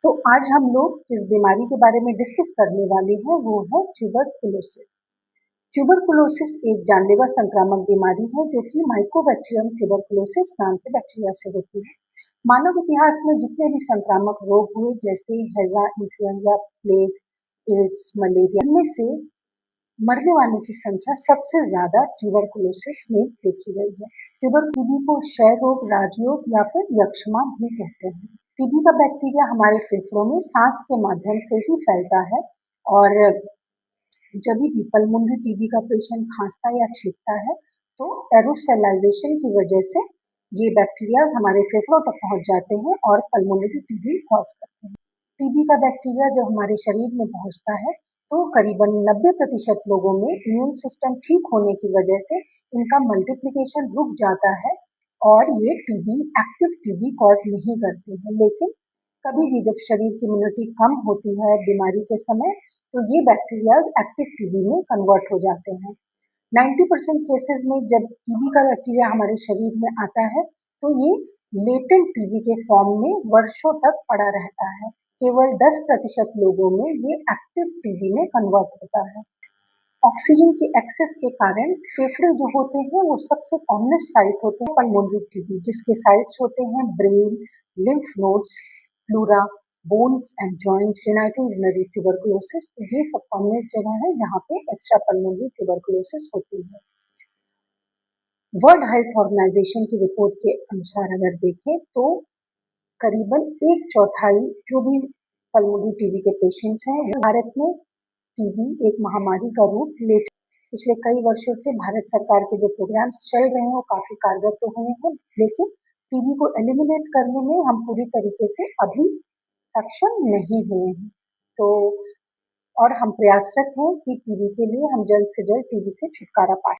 तो आज हम लोग जिस बीमारी के बारे में डिस्कस करने वाले हैं वो है ट्यूबरकुलोसिस। ट्यूबरकुलोसिस एक जानलेवा संक्रामक बीमारी है जो कि माइकोबैक्टीरियम ट्यूबरकुलोसिस नाम के बैक्टीरिया से होती है। मानव इतिहास में जितने भी संक्रामक रोग हुए जैसे हैजा, इन्फ्लुएंजा, प्लेग, एड्स, मलेरिया, इनमें से मरने वालों की संख्या सबसे ज्यादा ट्यूबरकुलोसिस में देखी गई है। टीबी को क्षय रोग, राजयोग या फिर यक्ष्मा भी कहते हैं। टीबी का बैक्टीरिया हमारे फेफड़ों में सांस के माध्यम से ही फैलता है और जब भी पल्मोनरी टीबी का पेशेंट खांसता या छींकता है तो एरोसोलाइजेशन की वजह से ये बैक्टीरिया हमारे फेफड़ों तक पहुंच जाते हैं और पल्मोनरी टीबी कॉज करते हैं। टीबी का बैक्टीरिया जब हमारे शरीर में पहुंचता है तो करीबन 90% लोगों में इम्यून सिस्टम ठीक होने की वजह से इनका मल्टीप्लिकेशन रुक जाता है और ये टीबी एक्टिव टीबी कॉज नहीं करते हैं। लेकिन कभी भी जब शरीर की इम्यूनिटी कम होती है बीमारी के समय तो ये बैक्टीरिया एक्टिव टीबी में कन्वर्ट हो जाते हैं। 90% केसेस में जब टीबी का बैक्टीरिया हमारे शरीर में आता है तो ये लेटेंट टीबी के फॉर्म में वर्षों तक पड़ा रहता है। केवल 10% लोगों में ये एक्टिव टीबी में कन्वर्ट होता है। ऑक्सीजन की एक्सेस के कारण फेफड़े जो होते हैं वो सबसे कॉमनेस्ट साइट होते हैं पल्मोनरी टीबी, जिसके साइट्स होते हैं brain, lymph nodes, pleura, bones and joints, genito-urinary tuberculosis. ये सब कॉमनेस्ट जगह है जहाँ पे एक्स्ट्रा पल्मोनरी ट्यूबरकुलोसिस होती है। वर्ल्ड हेल्थ ऑर्गेनाइजेशन की रिपोर्ट के अनुसार अगर देखें तो करीबन 1/4 जो भी पल्मोनरी टीबी के पेशेंट्स हैं वो भारत में टीबी एक महामारी का रूप ले चुकी है। पिछले कई वर्षों से भारत सरकार के जो प्रोग्राम्स चल रहे हैं वो काफी कारगर तो हुए हैं, लेकिन टीबी को एलिमिनेट करने में हम पूरी तरीके से अभी सक्षम नहीं हुए हैं। तो और हम प्रयासरत हैं कि टीबी के लिए हम जल्द से जल्द टीबी से छुटकारा पा